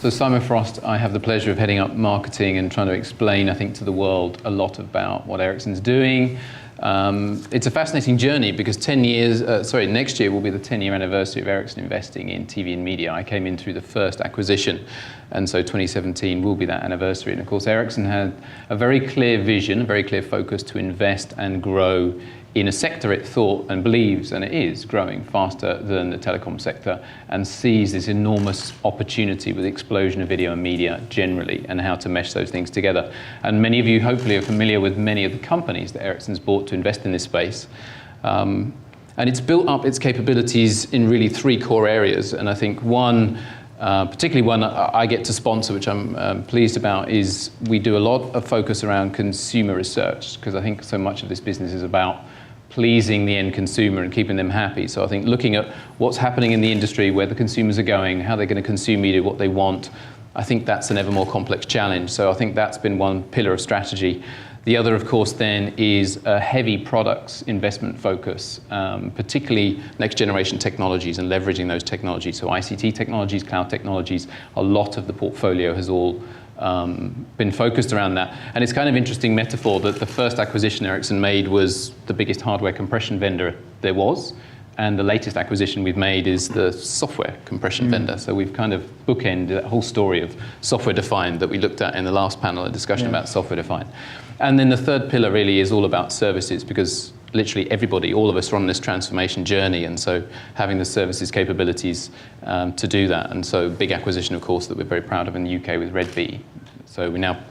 So Simon Frost, I have the pleasure of heading up marketing and trying to explain, I think, to the world a lot about what Ericsson's doing. It's a fascinating journey because next year will be the 10-year anniversary of Ericsson investing in TV and media. I came in through the first acquisition, and so 2017 will be that anniversary. And of course, Ericsson had a very clear vision, a very clear focus to invest and grow in a sector it thought and believes, and it is, growing faster than the telecom sector, and sees this enormous opportunity with the explosion of video and media generally, and how to mesh those things together. And many of you hopefully are familiar with many of the companies that Ericsson's bought to invest in this space. And it's built up its capabilities in really three core areas, and I think particularly one I get to sponsor, which I'm pleased about, is we do a lot of focus around consumer research, because I think so much of this business is about pleasing the end consumer and keeping them happy. So I think looking at what's happening in the industry, where the consumers are going, how they're going to consume media, what they want, I think that's an ever more complex challenge. So I think that's been one pillar of strategy. The other, of course, then is a heavy products investment focus, particularly next generation technologies and leveraging those technologies. So ICT technologies, cloud technologies, a lot of the portfolio has all been focused around that. And it's kind of interesting metaphor that the first acquisition Ericsson made was the biggest hardware compression vendor there was. And the latest acquisition we've made is the software compression vendor. So we've kind of bookended that whole story of software defined that we looked at in the last panel, a discussion about software defined. And then the third pillar really is all about services, because literally everybody, all of us, are on this transformation journey, and so having the services capabilities to do that. And so big acquisition, of course, that we're very proud of in the UK with Red Bee. So we're now,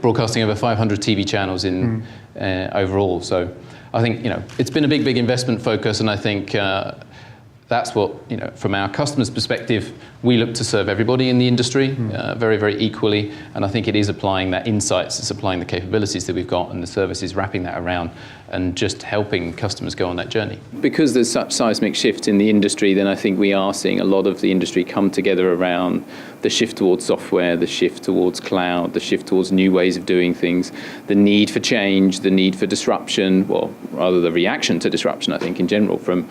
broadcasting over 500 TV channels in overall. So I think, it's been a big investment focus, and I think that's what, from our customers' perspective, we look to serve everybody in the industry very equally, and I think it is applying that insights, it's applying the capabilities that we've got and the services, wrapping that around and just helping customers go on that journey. Because there's such seismic shifts in the industry, then I think we are seeing a lot of the industry come together around the shift towards software, the shift towards cloud, the shift towards new ways of doing things, the need for change, the need for disruption, well, rather the reaction to disruption, I think, in general, from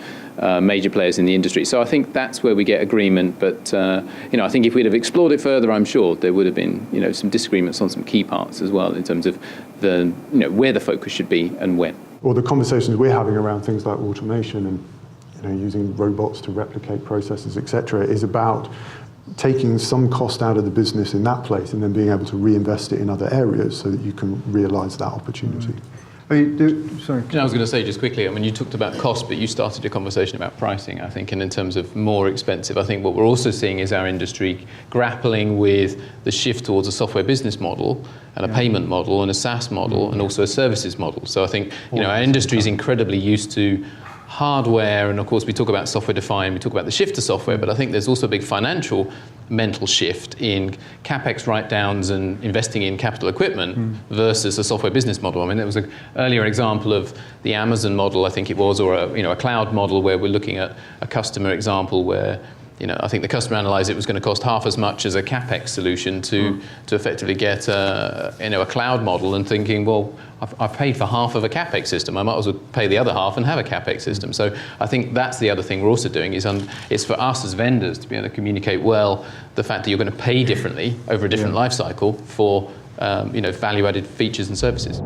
major players in the industry. So I think that's where we get agreement, but I think if we'd have explored it further, I'm sure there would have been some disagreements on some key parts as well, in terms of the where the focus should be and when. Or the conversations we're having around things like automation and using robots to replicate processes, etc., is about taking some cost out of the business in that place and then being able to reinvest it in other areas so that you can realise that opportunity. Sorry. I was going to say just quickly, you talked about cost, but you started a conversation about pricing, I think, and in terms of more expensive, I think what we're also seeing is our industry grappling with the shift towards a software business model and a payment model and a SaaS model and also a services model. So I think, our industry is incredibly used to hardware, and of course we talk about software defined, we talk about the shift to software, but I think there's also a big financial mental shift in CapEx write-downs and investing in capital equipment versus a software business model. There was an earlier example of the Amazon model, I think it was, or a cloud model, where we're looking at a customer example where I think the customer analysed it was going to cost half as much as a CapEx solution to effectively get a cloud model, and thinking, well, I've paid for half of a CapEx system, I might as well pay the other half and have a CapEx system. So I think that's the other thing we're also doing, is it's for us as vendors to be able to communicate well the fact that you're going to pay differently over a different life cycle for value-added features and services.